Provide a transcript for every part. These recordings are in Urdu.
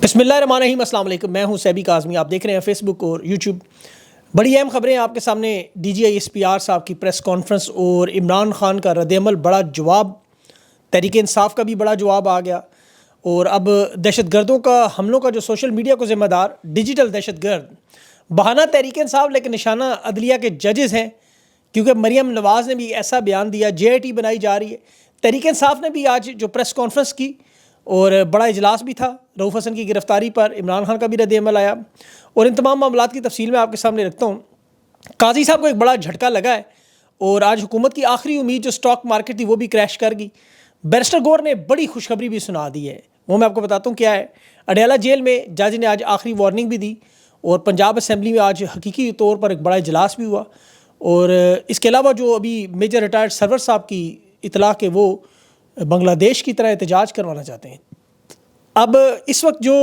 بسم اللہ الرحمن الرحیم، السلام علیکم۔ میں ہوں سیبی کاظمی، آپ دیکھ رہے ہیں فیس بک اور یوٹیوب۔ بڑی اہم خبریں آپ کے سامنے۔ D G I S P R صاحب کی پریس کانفرنس اور عمران خان کا رد عمل، بڑا جواب، تحریک انصاف کا بھی بڑا جواب آ گیا۔ اور اب دہشت گردوں کا حملوں کا جو سوشل میڈیا کو ذمہ دار ڈیجیٹل دہشت گرد، بہانہ تحریک انصاف لیکن نشانہ عدلیہ کے ججز ہیں، کیونکہ مریم نواز نے بھی ایسا بیان دیا۔ جے آئی ٹی بنائی جا رہی ہے۔ تحریک انصاف نے بھی آج جو پریس کانفرنس کی اور بڑا اجلاس بھی تھا، رؤوف حسن کی گرفتاری پر عمران خان کا بھی رد عمل آیا، اور ان تمام معاملات کی تفصیل میں آپ کے سامنے رکھتا ہوں۔ قاضی صاحب کو ایک بڑا جھٹکا لگا ہے اور آج حکومت کی آخری امید جو سٹاک مارکیٹ تھی وہ بھی کریش کر گئی۔ بیرسٹر گور نے بڑی خوشخبری بھی سنا دی ہے، وہ میں آپ کو بتاتا ہوں کیا ہے۔ اڈیالہ جیل میں جج نے آج آخری وارننگ بھی دی، اور پنجاب اسمبلی میں آج حقیقی طور پر ایک بڑا اجلاس بھی ہوا۔ اور اس کے علاوہ جو ابھی میجر ریٹائرڈ سرور صاحب کی اطلاع کہ وہ بنگلہ دیش کی طرح احتجاج کروانا چاہتے ہیں۔ اب اس وقت جو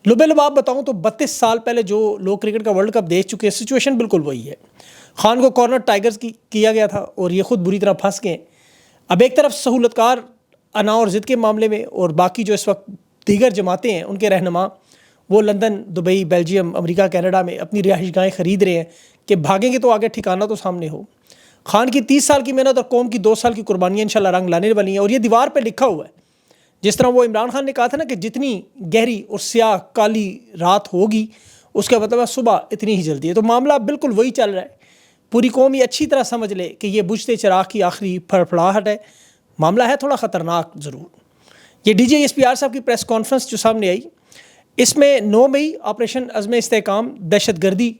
لبے لباب بتاؤں تو 32 سال پہلے جو لوگ کرکٹ کا ورلڈ کپ دیکھ چکے ہیں، سچویشن بالکل وہی ہے۔ خان کو کارنر ٹائیگرز کیا گیا تھا اور یہ خود بری طرح پھنس گئے۔ اب ایک طرف سہولت کار انا اور ضد کے معاملے میں، اور باقی جو اس وقت دیگر جماعتیں ہیں ان کے رہنما وہ لندن، دبئی، بیلجیم، امریکہ، کینیڈا میں اپنی رہائش گاہیں خرید رہے ہیں کہ بھاگیں گے تو آگے ٹھکانہ تو سامنے ہو۔ خان کی 30 سال کی محنت اور قوم کی 2 سال کی قربانیاں انشاءاللہ رنگ لانے والی ہیں، اور یہ دیوار پہ لکھا ہوا ہے۔ جس طرح وہ عمران خان نے کہا تھا نا کہ جتنی گہری اور سیاہ کالی رات ہوگی اس کا مطلب ہے صبح اتنی ہی جلدی ہے، تو معاملہ بالکل وہی چل رہا ہے۔ پوری قوم یہ اچھی طرح سمجھ لے کہ یہ بجھتے چراغ کی آخری پھڑپھڑاہٹ ہے۔ معاملہ ہے تھوڑا خطرناک ضرور۔ یہ D G S P R صاحب کی پریس کانفرنس جو سامنے آئی، اس میں 9 مئی آپریشن عزم استحکام، دہشت گردی،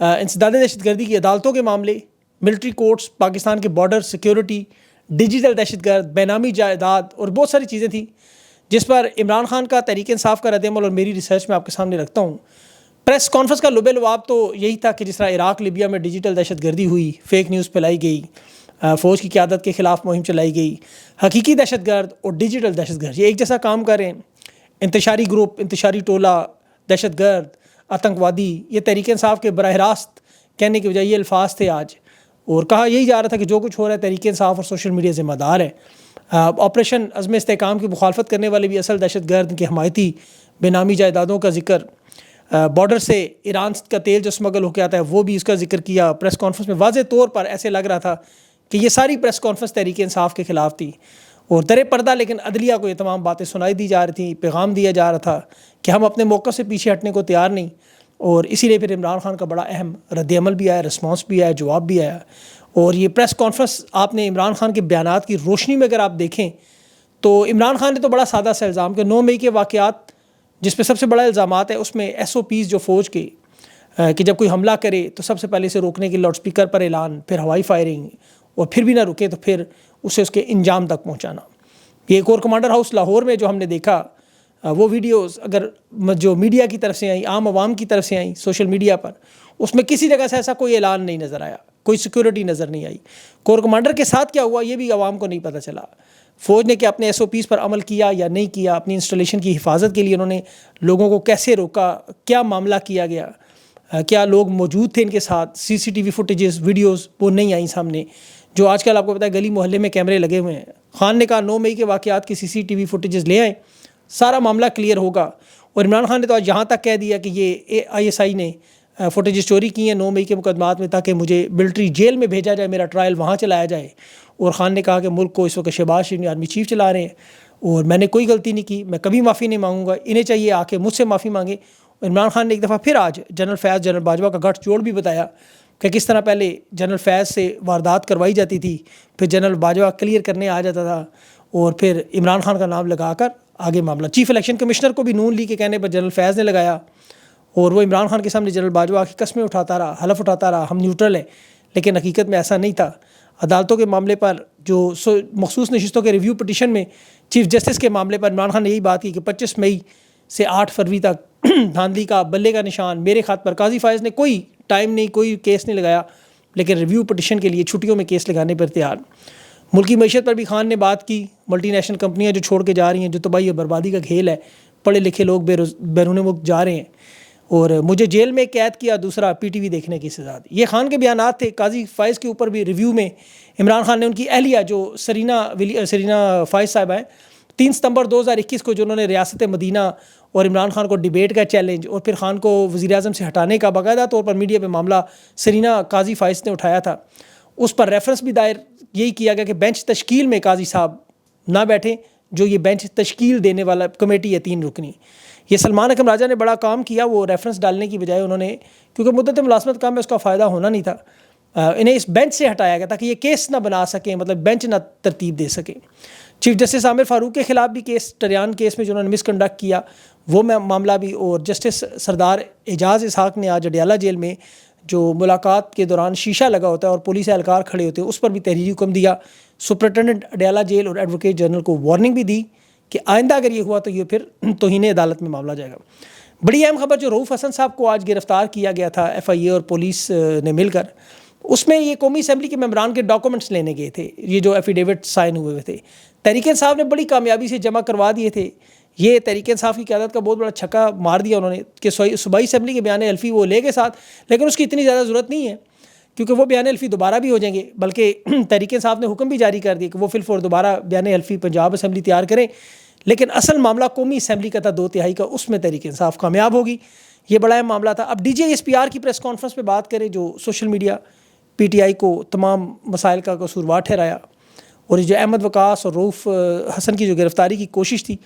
انسداد دہشت گردی کی عدالتوں کے معاملے، ملٹری کورٹس، پاکستان کے بارڈر سیکیورٹی، ڈیجیٹل دہشت گرد، بے نامی جائیداد اور بہت ساری چیزیں تھیں جس پر عمران خان کا، تحریک انصاف کا رد عمل اور میری ریسرچ میں آپ کے سامنے رکھتا ہوں۔ پریس کانفرنس کا لبے لباب تو یہی تھا کہ جس طرح عراق، لیبیا میں ڈیجیٹل دہشت گردی ہوئی، فیک نیوز پھیلائی گئی، فوج کی قیادت کے خلاف مہم چلائی گئی، حقیقی دہشت گرد اور ڈیجیٹل دہشت گرد یہ ایک جیسا کام کر رہے ہیں۔ انتشاری گروپ، انتشاری ٹولہ، دہشت گرد، آتنکوادی، یہ تحریک انصاف کے براہ راست کہنے کے بجائے یہ الفاظ تھے آج، اور کہا یہی جا رہا تھا کہ جو کچھ ہو رہا ہے تحریک انصاف اور سوشل میڈیا ذمہ دار ہے۔ آپریشن عزم استحکام کی مخالفت کرنے والے بھی اصل دہشت گرد، ان کے حمایتی، بے نامی جائیدادوں کا ذکر، بارڈر سے ایران کا تیل جو اسمگل ہو کے آتا ہے وہ بھی اس کا ذکر کیا۔ پریس کانفرنس میں واضح طور پر ایسے لگ رہا تھا کہ یہ ساری پریس کانفرنس تحریک انصاف کے خلاف تھی، اور در پردہ لیکن عدلیہ کو یہ تمام باتیں سنائی دی جا رہی تھیں، پیغام دیا جا رہا تھا کہ ہم اپنے موقع سے پیچھے ہٹنے کو تیار نہیں۔ اور اسی لیے پھر عمران خان کا بڑا اہم رد عمل بھی آیا، رسپانس بھی آیا، جواب بھی آیا۔ اور یہ پریس کانفرنس آپ نے عمران خان کے بیانات کی روشنی میں اگر آپ دیکھیں تو عمران خان نے تو بڑا سادہ سا الزام کہ 9 مئی کے واقعات جس پہ سب سے بڑا الزامات ہے، اس میں ایس او پیز جو فوج کے کہ جب کوئی حملہ کرے تو سب سے پہلے اسے روکنے کے لاؤڈ سپیکر پر اعلان، پھر ہوائی فائرنگ، اور پھر بھی نہ رکے تو پھر اسے اس کے انجام تک پہنچانا۔ یہ کور کمانڈر ہاؤس لاہور میں جو ہم نے دیکھا، وہ ویڈیوز اگر جو میڈیا کی طرف سے آئیں، عام عوام کی طرف سے آئیں سوشل میڈیا پر، اس میں کسی جگہ سے ایسا کوئی اعلان نہیں نظر آیا، کوئی سیکورٹی نظر نہیں آئی۔ کور کمانڈر کے ساتھ کیا ہوا یہ بھی عوام کو نہیں پتہ چلا۔ فوج نے کیا اپنے ایس او پیز پر عمل کیا یا نہیں کیا، اپنی انسٹالیشن کی حفاظت کے لیے انہوں نے لوگوں کو کیسے روکا، کیا معاملہ کیا گیا، کیا لوگ موجود تھے ان کے ساتھ، C C T V footages, videos وہ نہیں آئیں سامنے، جو آج کل آپ کو پتہ ہے گلی محلے میں کیمرے لگے ہوئے ہیں۔ خان نے کہا 9 مئی کے واقعات کی سی سی ٹی وی فوٹیجز لے آئیں، سارا معاملہ کلیئر ہوگا۔ اور عمران خان نے تو آج یہاں تک کہہ دیا کہ یہ آئی ایس آئی نے فوٹیجز چوری کی ہیں 9 مئی کے مقدمات میں، تاکہ مجھے ملٹری جیل میں بھیجا جائے، میرا ٹرائل وہاں چلایا جائے۔ اور خان نے کہا کہ ملک کو اس وقت شہباز شریف آرمی چیف چلا رہے ہیں اور میں نے کوئی غلطی نہیں کی، میں کبھی معافی نہیں مانگوں گا، انہیں چاہیے آ کے مجھ سے معافی مانگے۔ عمران خان نے ایک دفعہ پھر آج جنرل فیض، جنرل باجوہ کا گٹھ جوڑ بھی بتایا کہ کس طرح پہلے جنرل فیض سے واردات کروائی جاتی تھی، پھر جنرل باجوہ کلیئر کرنے آ جاتا تھا، اور پھر عمران خان کا نام لگا کر آگے معاملہ۔ چیف الیکشن کمشنر کو بھی نون لیگ کے کہنے پر جنرل فیض نے لگایا، اور وہ عمران خان کے سامنے جنرل باجوہ کی قسمیں اٹھاتا رہا، حلف اٹھاتا رہا ہم نیوٹرل ہیں، لیکن حقیقت میں ایسا نہیں تھا۔ عدالتوں کے معاملے پر جو مخصوص نشستوں کے ریویو پٹیشن میں چیف جسٹس کے معاملے پر عمران خان نے یہی بات کی کہ 25 مئی سے 8 فروری تک دھاندلی کا بلے کا نشان میرے خط پر۔ قاضی فائز نے کوئی ٹائم نہیں، کوئی کیس نہیں لگایا، لیکن ریویو پٹیشن کے لیے چھٹیوں میں کیس لگانے پر تیار۔ ملکی معیشت پر بھی خان نے بات کی، ملٹی نیشنل کمپنیاں جو چھوڑ کے جا رہی ہیں، جو تباہی اور بربادی کا کھیل ہے، پڑھے لکھے لوگ بیرون ملک جا رہے ہیں، اور مجھے جیل میں قید کیا، دوسرا پی ٹی وی دیکھنے کی سزا دی۔ یہ خان کے بیانات تھے۔ قاضی فائز کے اوپر بھی ریویو میں عمران خان نے ان کی اہلیہ جو سرینا فائز صاحبہ ہیں، 3 ستمبر 2021 کو جو انہوں نے ریاست مدینہ اور عمران خان کو ڈیبیٹ کا چیلنج، اور پھر خان کو وزیر اعظم سے ہٹانے کا باقاعدہ طور پر میڈیا پہ معاملہ سرینا قاضی فائز نے اٹھایا تھا، اس پر ریفرنس بھی دائر یہی کیا گیا کہ بینچ تشکیل میں قاضی صاحب نہ بیٹھیں، جو یہ بینچ تشکیل دینے والا کمیٹی ہے 3 رکنی. یہ سلمان اکرم راجہ نے بڑا کام کیا، وہ ریفرنس ڈالنے کی بجائے انہوں نے، کیونکہ مدت ملازمت کام میں اس کا فائدہ ہونا نہیں تھا، انہیں اس بینچ سے ہٹایا گیا تاکہ یہ کیس نہ بنا سکیں، مطلب بینچ نہ ترتیب دے سکیں. چیف جسٹس عامر فاروق کے خلاف بھی کیس، ٹریان کیس میں جو انہوں نے مس کنڈکٹ کیا وہ معاملہ بھی، اور جسٹس سردار اعجاز اسحاق نے آج اڈیالہ جیل میں جو ملاقات کے دوران شیشہ لگا ہوتا ہے اور پولیس اہلکار کھڑے ہوتے ہیں اس پر بھی تحریری حکم دیا. سپرنٹینڈنٹ اڈیالہ جیل اور ایڈوکیٹ جنرل کو وارننگ بھی دی کہ آئندہ اگر یہ ہوا تو یہ پھر توہین عدالت میں معاملہ جائے گا. بڑی اہم خبر جو رؤوف حسن صاحب کو آج گرفتار کیا گیا تھا FIA اور پولیس نے مل کر، اس میں یہ قومی اسمبلی کے ممبران کے ڈاکومنٹس لینے گئے تھے، یہ جو ایفیڈیوٹ سائن ہوئے تھے تحریک انصاف نے بڑی کامیابی سے جمع کروا دیے تھے. یہ تحریک انصاف کی قیادت کا بہت بڑا چھکا مار دیا انہوں نے کہ صوبائی اسمبلی کے بیان حلفی وہ لے گئے ساتھ، لیکن اس کی اتنی زیادہ ضرورت نہیں ہے کیونکہ وہ بیان حلفی دوبارہ بھی ہو جائیں گے، بلکہ تحریک انصاف نے حکم بھی جاری کر دیا کہ وہ فی الفور دوبارہ بیان حلفی پنجاب اسمبلی تیار کریں. لیکن اصل معاملہ قومی اسمبلی کا تھا 2/3 کا، اس میں تحریک انصاف کامیاب ہوگی. یہ بڑا اہم معاملہ تھا. اب DGI SPR کی پریس کانفرنس پہ بات کریں، جو سوشل میڈیا PTI کو تمام مسائل کا قصوروار ٹھہرایا، اور یہ جو احمد وقاص اور رؤوف حسن کی جو گرفتاری کی کوشش تھی،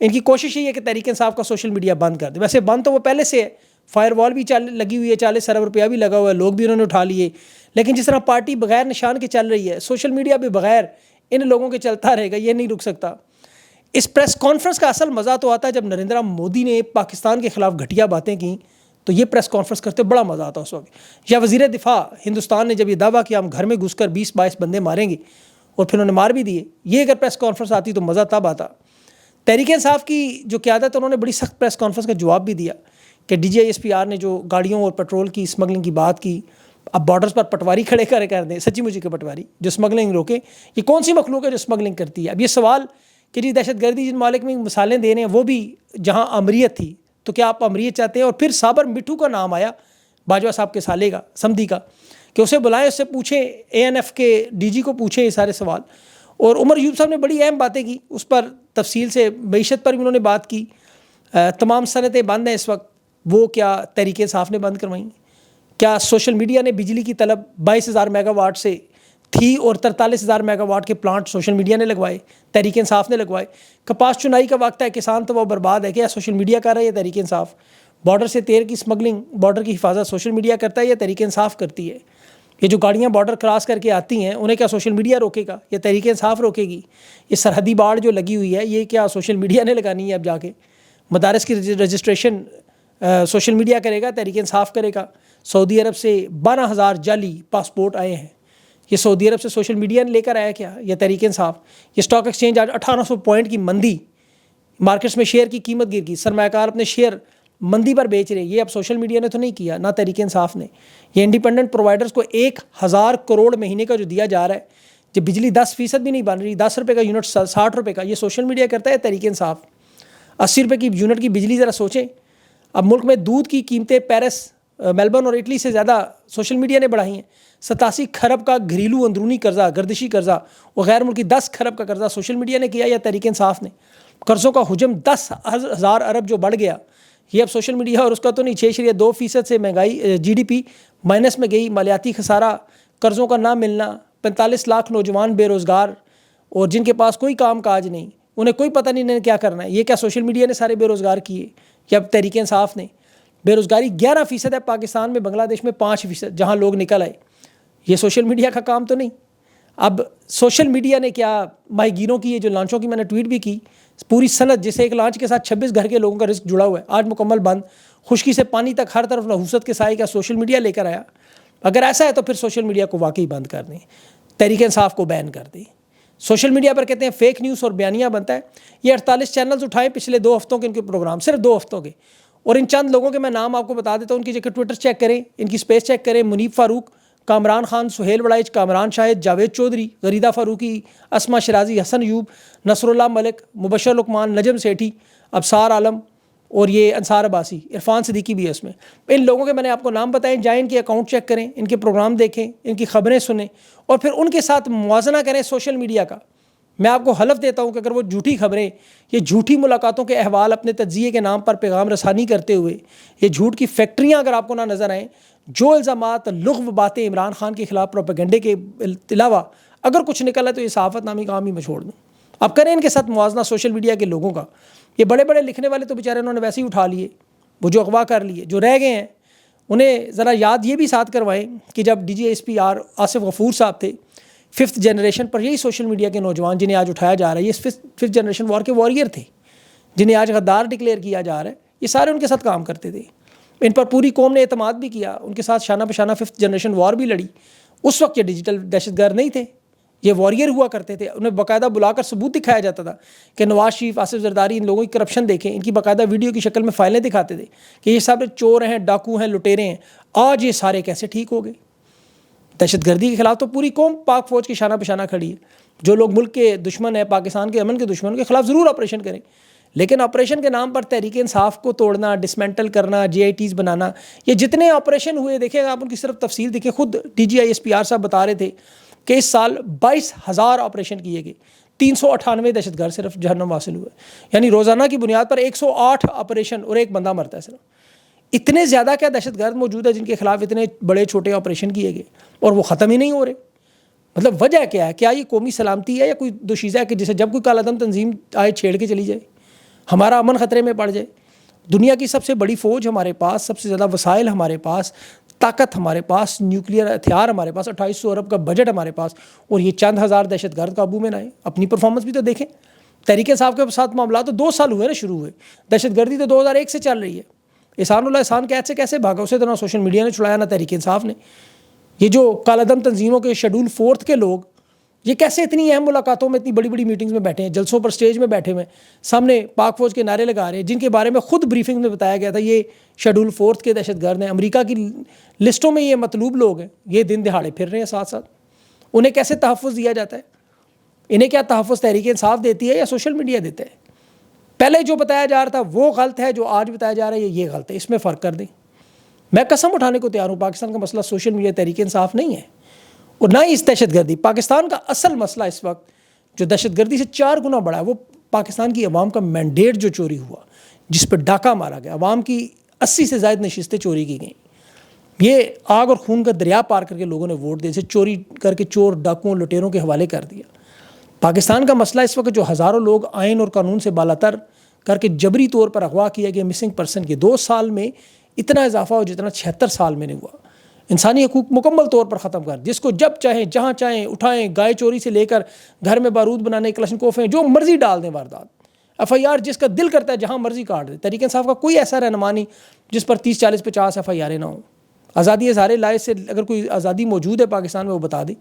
ان کی کوشش یہ ہے کہ تحریک انصاف کا سوشل میڈیا بند کر دے. ویسے بند تو وہ پہلے سے ہے، فائر وال بھی لگی ہوئی ہے، 40 ارب روپیہ بھی لگا ہوا ہے، لوگ بھی انہوں نے اٹھا لیے، لیکن جس طرح پارٹی بغیر نشان کے چل رہی ہے، سوشل میڈیا بھی بغیر ان لوگوں کے چلتا رہے گا، یہ نہیں رک سکتا. اس پریس کانفرنس کا اصل مزہ تو آتا ہے جب نریندر مودی نے پاکستان کے خلاف گھٹیا باتیں کیں تو یہ پریس کانفرنس کرتے بڑا مزہ آتا اس وقت. یا وزیر دفاع ہندوستان نے جب یہ دعویٰ کیا ہم گھر میں گھس کر 20-22 بندے ماریں گے، اور پھر انہوں نے مار بھی دیے، یہ اگر پریس کانفرنس آتی تو مزہ تب آتا. تحریک انصاف کی جو قیادت، انہوں نے بڑی سخت پریس کانفرنس کا جواب بھی دیا کہ DGI SPR نے جو گاڑیوں اور پیٹرول کی اسمگلنگ کی بات کی، اب بارڈرز پر پٹواری کھڑے کر دیں، سچی مچی کے پٹواری جو اسمگلنگ روکے. یہ کون سی مخلوق ہے جو اسمگلنگ کرتی ہے؟ اب یہ سوال کہ جی دہشت گردی جن ممالک میں مثالیں دے رہے ہیں وہ بھی جہاں امریت تھی، تو کیا آپ امریت چاہتے ہیں؟ اور پھر صابر مٹھو کا نام آیا، باجوہ صاحب کے سالے کا، سمدھی کا، کہ اسے بلائیں، اس سے پوچھیں، ANF کے DG کو پوچھیں یہ سارے سوال. اور عمر یوب صاحب نے بڑی اہم باتیں کی، اس پر تفصیل سے معیشت پر بھی انہوں نے بات کی. تمام صنعتیں بند ہیں اس وقت، وہ کیا تحریک انصاف نے بند کروائیں؟ کیا سوشل میڈیا نے بجلی کی طلب 22,000 میگا واٹ سے تھی اور 43,000 میگا واٹ کے پلانٹ سوشل میڈیا نے لگوائے، تحریک انصاف نے لگوائے؟ کپاس چنائی کا وقت ہے، کسان تو وہ برباد ہے، کیا سوشل میڈیا کر رہا ہے یا تحریک انصاف؟ بارڈر سے تیل کی اسمگلنگ، بارڈر کی حفاظت سوشل میڈیا کرتا ہے یا تحریک انصاف کرتی ہے؟ یہ جو گاڑیاں بارڈر کراس کر کے آتی ہیں انہیں کیا سوشل میڈیا روکے گا یا تحریک انصاف روکے گی؟ یہ سرحدی باڑ جو لگی ہوئی ہے یہ کیا سوشل میڈیا نے لگانی ہے؟ اب جا کے مدارس کی رجسٹریشن سوشل میڈیا کرے گا، تحریک انصاف کرے گا؟ سعودی عرب سے 12,000 جعلی پاسپورٹ آئے ہیں، یہ سعودی عرب سے سوشل میڈیا نے لے کر آیا کیا یا تحریک انصاف؟ یہ اسٹاک ایکسچینج آج 1800 پوائنٹ کی مندی، مارکیٹس میں شیئر کی قیمت گر گئی، سرمایہ کار اپنے شیئر مندی پر بیچ رہے، یہ اب سوشل میڈیا نے تو نہیں کیا، نہ تحریک انصاف نے. یہ انڈیپینڈنٹ پرووائڈرز کو 1,000 کروڑ مہینے کا جو دیا جا رہا ہے، جب بجلی 10% بھی نہیں بن رہی، 10 روپے کا یونٹ 60 روپے کا، یہ سوشل میڈیا کرتا ہے تحریک انصاف؟ 80 روپے کی یونٹ کی بجلی ذرا سوچیں. اب ملک میں دودھ کی قیمتیں پیرس، میلبرن اور اٹلی سے زیادہ سوشل میڈیا نے بڑھائی ہیں. 87 کھرب کا گھریلو اندرونی قرضہ، گردشی قرضہ، اور غیر ملکی 10 کھرب کا قرضہ سوشل میڈیا نے کیا یا تحریک انصاف نے؟ قرضوں کا حجم 10,000 ارب جو بڑھ گیا، یہ اب سوشل میڈیا اور اس کا تو نہیں. 6.2% سے مہنگائی، GDP مائنس میں گئی، مالیاتی خسارہ، قرضوں کا نہ ملنا، 45 لاکھ نوجوان بے روزگار اور جن کے پاس کوئی کام کاج نہیں، انہیں کوئی پتہ نہیں انہیں کیا کرنا ہے. یہ کیا سوشل میڈیا نے سارے بے روزگار کیے یا تحریک انصاف نے؟ بے روزگاری 11% ہے پاکستان میں، بنگلہ دیش میں 5%، جہاں لوگ نکل آئے. یہ سوشل میڈیا کا کام تو نہیں. اب سوشل میڈیا نے کیا ماہی گیروں کی، یہ جو لانچوں کی میں نے ٹویٹ بھی کی، پوری صنعت جسے ایک لانچ کے ساتھ 26 گھر کے لوگوں کا رزق جڑا ہوا ہے، آج مکمل بند. خشکی سے پانی تک ہر طرف نحوست کے سائے کا سوشل میڈیا لے کر آیا. اگر ایسا ہے تو پھر سوشل میڈیا کو واقعی بند کر دیں، تحریک انصاف کو بین کر دیں. سوشل میڈیا پر کہتے ہیں فیک نیوز اور بیانیہ بنتا ہے. یہ 48 چینلز اٹھائیں پچھلے 2 ہفتوں کے ان کے پروگرام، صرف 2 ہفتوں کے، اور ان چند لوگوں کے میں نام آپ کو بتا دیتا ہوں، ان کی جگہ ٹویٹر چیک کریں، ان کی سپیس چیک کریں. منیب فاروق، کامران خان، سہیل وڑائچ، کامران شاہد، جاوید چودھری، غریدہ فاروقی، اسما شرازی، حسن ایوب، نصر اللہ ملک، مبشر لقمان، نجم سیٹھی، ابصار عالم، اور یہ انصار عباسی، عرفان صدیقی بھی ہے اس میں. ان لوگوں کے میں نے آپ کو نام بتائیں، جائیں ان کے اکاؤنٹ چیک کریں، ان کے پروگرام دیکھیں، ان کی خبریں سنیں، اور پھر ان کے ساتھ موازنہ کریں سوشل میڈیا کا میں آپ کو حلف دیتا ہوں کہ اگر وہ جھوٹی خبریں، یہ جھوٹی ملاقاتوں کے احوال اپنے تجزیے کے نام پر پیغام رسانی کرتے ہوئے یہ جھوٹ کی فیکٹریاں اگر آپ کو نہ نظر آئیں، جو الزامات لغو باتیں عمران خان کے خلاف پروپیگنڈے کے علاوہ اگر کچھ نکلا تو یہ صحافت نامی کام ہی میں چھوڑ دوں. اب کریں ان کے ساتھ موازنہ سوشل میڈیا کے لوگوں کا. یہ بڑے بڑے لکھنے والے تو بیچارے انہوں نے ویسے ہی اٹھا لیے، وہ جو اغوا کر لیے. جو رہ گئے ہیں انہیں ذرا یاد یہ بھی ساتھ کروائیں کہ جب D G S P R Asif Ghafoor صاحب تھے، 5th جنریشن پر یہی سوشل میڈیا کے نوجوان جنہیں آج اٹھایا جا رہا ہے، یہ 5th جنریشن وار کے وارئر تھے جنہیں آج غدار ڈکلیئر کیا جا رہا ہے. یہ سارے ان کے ساتھ کام کرتے تھے، ان پر پوری قوم نے اعتماد بھی کیا، ان کے ساتھ شانہ بشانہ 5th جنریشن وار بھی لڑی. اس وقت یہ ڈیجیٹل دہشت گرد نہیں تھے، یہ وارئر ہوا کرتے تھے. انہیں باقاعدہ بلا کر ثبوت دکھایا جاتا تھا کہ نواز شریف، آصف زرداری، ان لوگوں کی کرپشن دیکھیں. ان کی باقاعدہ ویڈیو کی شکل میں فائلیں دکھاتے تھے کہ یہ سب چور ہیں، ڈاکو ہیں، لٹیرے ہیں. آج یہ سارے کیسے ٹھیک ہو گئے؟ دہشت گردی کے خلاف تو پوری قوم پاک فوج کی شانہ بشانہ کھڑی ہے. جو لوگ ملک کے دشمن ہیں، پاکستان کے امن کے دشمن کے خلاف ضرور آپریشن کریں، لیکن آپریشن کے نام پر تحریک انصاف کو توڑنا، ڈسمینٹل کرنا، جے آئی ٹیز بنانا، یہ جتنے آپریشن ہوئے دیکھیں آپ ان کی صرف تفصیل دیکھیں. خود D G I S P R صاحب بتا رہے تھے کہ اس سال 22,000 آپریشن کیے گئے، 398 دہشت گرد صرف جہنم حاصل ہوئے. یعنی روزانہ کی بنیاد پر 108 آپریشن اور ایک بندہ مرتا ہے صرف. اتنے زیادہ کیا دہشت گرد موجود ہے جن کے خلاف اتنے بڑے چھوٹے آپریشن کیے گئے اور وہ ختم ہی نہیں ہو رہے. مطلب وجہ کیا ہے؟ کیا یہ قومی سلامتی ہے یا کوئی دوشیزہ ہے کہ جسے جب کوئی کالا دم تنظیم آئے چھیڑ کے چلی جائے، ہمارا امن خطرے میں پڑ جائے؟ دنیا کی سب سے بڑی فوج ہمارے پاس، سب سے زیادہ وسائل ہمارے پاس، طاقت ہمارے پاس، نیوکلیئر ہتھیار ہمارے پاس، 2800 ارب کا بجٹ ہمارے پاس، اور یہ چند ہزار دہشت گرد قابو میں نہ آئے. اپنی پرفارمنس بھی تو دیکھیں. تحریک انصاف کے ساتھ معاملات تو 2 سال ہوئے نا شروع ہوئے، دہشت گردی تو 2001 سے چل رہی ہے. احسان اللہ احسان قید سے کیسے بھاگا؟ اسے تو نہ سوشل میڈیا نے چھڑایا نہ تحریک انصاف نے. یہ جو کالا دم تنظیموں کے شیڈول 4 کے لوگ، یہ کیسے اتنی اہم ملاقاتوں میں، اتنی بڑی بڑی میٹنگز میں بیٹھے ہیں، جلسوں پر سٹیج میں بیٹھے ہوئے، سامنے پاک فوج کے نعرے لگا رہے ہیں، جن کے بارے میں خود بریفنگ میں بتایا گیا تھا یہ شیڈول 4 کے دہشت گرد ہیں، امریکہ کی لسٹوں میں یہ مطلوب لوگ ہیں. یہ دن دہاڑے پھر رہے ہیں ساتھ ساتھ. انہیں کیسے تحفظ دیا جاتا ہے؟ انہیں کیا تحفظ تحریک انصاف دیتی ہے یا سوشل میڈیا دیتا ہے؟ پہلے جو بتایا جا رہا تھا وہ غلط ہے، جو آج بتایا جا رہا ہے یہ غلط ہے. اس میں فرق کر دیں. میں قسم اٹھانے کو تیار ہوں، پاکستان کا مسئلہ سوشل میڈیا تحریک انصاف نہیں ہے اور نہ ہی اس دہشت گردی. پاکستان کا اصل مسئلہ اس وقت جو دہشت گردی سے 4 گنا بڑا ہے، وہ پاکستان کی عوام کا مینڈیٹ جو چوری ہوا، جس پہ ڈاکہ مارا گیا، عوام کی 80 سے زائد نشستیں چوری کی گئیں. یہ آگ اور خون کا دریا پار کر کے لوگوں نے ووٹ دے، اسے چوری کر کے چور، ڈاکوؤں، لٹیروں کے حوالے کر دیا. پاکستان کا مسئلہ اس وقت جو ہزاروں لوگ آئین اور قانون سے بالاتر کر کے جبری طور پر اغوا کیا گیا، مسنگ پرسن کے 2 سال میں اتنا اضافہ ہو جتنا 76 سال میں نے ہوا. انسانی حقوق مکمل طور پر ختم کر، جس کو جب چاہیں جہاں چاہیں اٹھائیں، گائے چوری سے لے کر گھر میں بارود بنانے، کلشنکوفیں، جو مرضی ڈال دیں واردات. FIR جس کا دل کرتا ہے جہاں مرضی کاٹ دے. تحریک انصاف کا کوئی ایسا رہنما نہیں جس پر 30 40 50 FIR نہ ہوں. آزادی اظہار رائے سے اگر کوئی آزادی موجود ہے پاکستان میں وہ بتا دیں.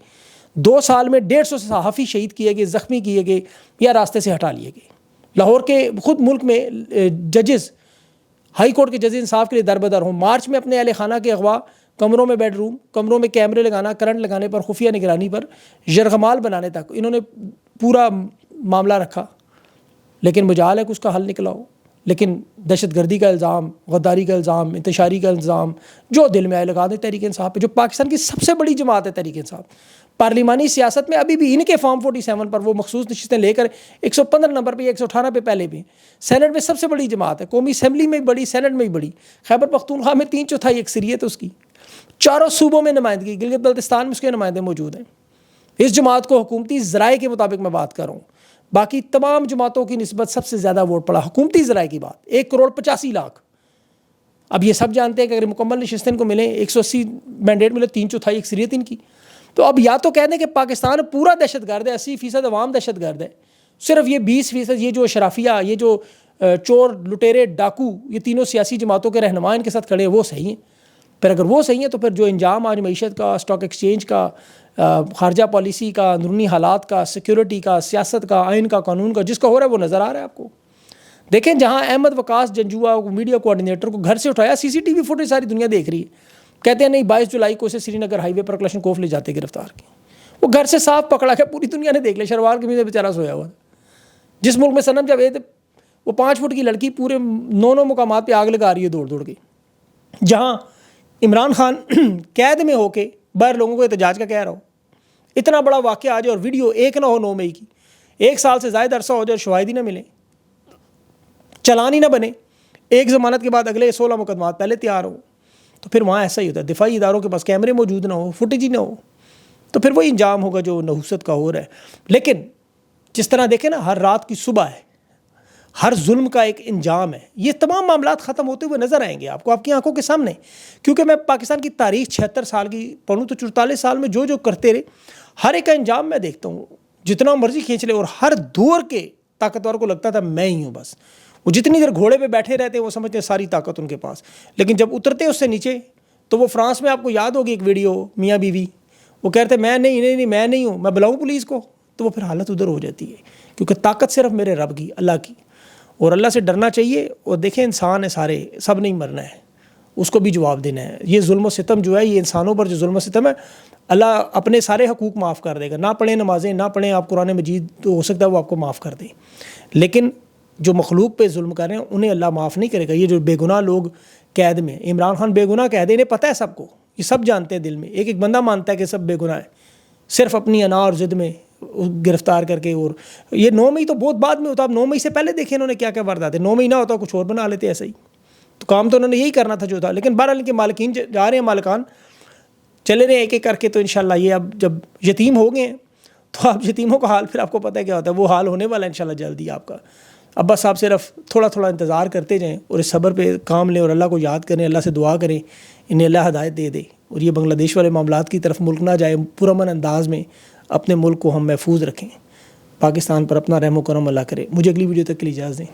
2 سال میں 150 صحافی شہید کیے گئے، زخمی کیے گئے یا راستے سے ہٹا لیے گئے. لاہور کے خود ملک میں ججز، ہائی کورٹ کے ججز انصاف کے لیے دربدر ہوں. مارچ میں اپنے اہل خانہ کے اغوا، کمروں میں بیڈ روم، کمروں میں کیمرے لگانا، کرنٹ لگانے پر، خفیہ نگرانی پر، یرغمال بنانے تک انہوں نے پورا معاملہ رکھا. لیکن مجال ہے کہ اس کا حل نکلا ہو. لیکن دہشت گردی کا الزام، غداری کا الزام، انتشاری کا الزام جو دل میں آئے لگا دیں تحریک انصاف پہ، جو پاکستان کی سب سے بڑی جماعت ہے تحریک انصاف. پارلیمانی سیاست میں ابھی بھی ان کے فارم 47 پر وہ مخصوص نشستیں لے کر 115 نمبر پہ، 118 پہ پہلے بھی. سینٹ میں سب سے بڑی جماعت ہے، قومی اسمبلی میں بڑی، سینٹ میں بھی بڑی. خیبر پختونخوا میں 3/4 اکثریت ہے اس کی. 4 صوبوں میں نمائندگی، گلگت بلتستان میں اس کے نمائندے موجود ہیں. اس جماعت کو حکومتی ذرائع کے مطابق میں بات کر رہا ہوں، باقی تمام جماعتوں کی نسبت سب سے زیادہ ووٹ پڑا حکومتی ذرائع کی بات، 1,85,00,000. اب یہ سب جانتے ہیں کہ اگر مکمل نشستیں ان کو ملیں، 180 مینڈیٹ ملے، 3/4 اکثریت ان کی، تو اب یا تو کہہ دیں کہ پاکستان پورا دہشت گرد ہے، 80% عوام دہشت گرد ہے، صرف یہ 20% یہ جو اشرافیہ، یہ جو چور، لٹیرے، ڈاکو، یہ تینوں سیاسی جماعتوں کے رہنما ان کے ساتھ کھڑے ہیں، وہ صحیح ہیں. پھر اگر وہ صحیح ہیں تو پھر جو انجام آج معیشت کا، اسٹاک ایکسچینج کا، خارجہ پالیسی کا، اندرونی حالات کا، سیکیورٹی کا، سیاست کا، آئین کا، قانون کا، جس کا ہو رہا ہے وہ نظر آ رہا ہے آپ کو. دیکھیں جہاں احمد وقاص جنجوعہ کو، میڈیا کوآرڈینیٹر کو گھر سے اٹھایا، CCTV فوٹیج ساری دنیا دیکھ رہی ہے. کہتے ہیں نہیں 22 جولائی کو اسے سری نگر ہائی وے پر کلشنکوف لے جاتے گرفتار کیا. وہ گھر سے صاف پکڑا گیا، پوری دنیا نے دیکھ لیا، شلوار قمیض میں بیچارہ سویا ہوا. جس ملک میں صنم جاوید، وہ 5 فٹ کی لڑکی پورے 9 مقامات پہ آگ لگا رہی ہے دوڑ دوڑ کے. جہاں عمران خان قید میں ہو کے باہر لوگوں کو احتجاج کا کہہ رہا ہو. اتنا بڑا واقعہ آج اور ویڈیو ایک نہ ہو 9 مئی کی، 1 سال سے زائد عرصہ ہو جائے شواہد ہی نہ ملیں, چلان ہی نہ بنے, ایک ضمانت کے بعد اگلے 16 مقدمات پہلے تیار ہو, تو پھر وہاں ایسا ہی ہوتا ہے, دفاعی اداروں کے پاس کیمرے موجود نہ ہو, فوٹیج ہی نہ ہو, تو پھر وہی انجام ہوگا جو نحوست کا ہو رہا ہے. لیکن جس طرح دیکھیں نا, ہر رات کی صبح ہے, ہر ظلم کا ایک انجام ہے. یہ تمام معاملات ختم ہوتے ہوئے نظر آئیں گے آپ کو, آپ کی آنکھوں کے سامنے. کیونکہ میں پاکستان کی تاریخ 76 سال کی پڑھوں تو 44 سال میں جو کرتے رہے, ہر ایک کا انجام میں دیکھتا ہوں. جتنا مرضی کھینچ لے, اور ہر دور کے طاقتور کو لگتا تھا میں ہی ہوں بس. وہ جتنی دیر گھوڑے پہ بیٹھے رہتے ہیں وہ سمجھتے ہیں ساری طاقت ان کے پاس, لیکن جب اترتے اس سے نیچے تو وہ فرانس میں آپ کو یاد ہوگی ایک ویڈیو, میاں بیوی وہ کہتے ہیں میں نہیں میں نہیں ہوں, میں بلاؤں پولیس کو, تو وہ پھر حالت ادھر ہو جاتی ہے. کیونکہ طاقت صرف میرے رب کی, اللہ کی, اور اللہ سے ڈرنا چاہیے. اور دیکھیں انسان ہے سارے, سب نہیں مرنا ہے, اس کو بھی جواب دینا ہے. یہ ظلم و ستم جو ہے, یہ انسانوں پر جو ظلم و ستم ہے, اللہ اپنے سارے حقوق معاف کر دے گا. نہ پڑھیں نمازیں, نہ پڑھیں آپ قرآن مجید, تو ہو سکتا ہے وہ آپ کو معاف کر دے, لیکن جو مخلوق پہ ظلم کر رہے ہیں انہیں اللہ معاف نہیں کرے گا. یہ جو بے گناہ لوگ قید میں, عمران خان بے گناہ قید ہے, انہیں پتہ ہے سب کو, یہ سب جانتے ہیں دل میں, ایک بندہ مانتا ہے کہ سب بے گناہ ہے, صرف اپنی انا اور ضد میں گرفتار کر کے. اور یہ 9 مئی تو بہت بعد میں ہوتا, اب 9 مئی سے پہلے دیکھیں انہوں نے کیا کیا واردات ہے. 9 مئی نہ ہوتا کچھ اور بنا لیتے ایسا ہی, تو کام تو انہوں نے یہی کرنا تھا جو تھا. لیکن بہرحال ان کے مالکین جا رہے ہیں, مالکان چلے رہے ہیں ایک ایک کر کے. تو انشاءاللہ یہ اب جب یتیم ہو گئے ہیں تو اب یتیموں کا حال پھر آپ کو پتہ ہے کیا ہوتا ہے, وہ حال ہونے والا ہے انشاءاللہ جلدی آپ کا. اب بس آپ صرف تھوڑا تھوڑا انتظار کرتے جائیں اور اس صبر پہ کام لیں اور اللہ کو یاد کریں, اللہ سے دعا کریں, انہیں اللہ ہدایت دے دے, اور یہ بنگلہ دیش والے معاملات کی طرف ملک نہ جائے. پرامن انداز میں اپنے ملک کو ہم محفوظ رکھیں, پاکستان پر اپنا رحم و کرم اللہ کرے. مجھے اگلی ویڈیو تک کے لیے اجازت دیں.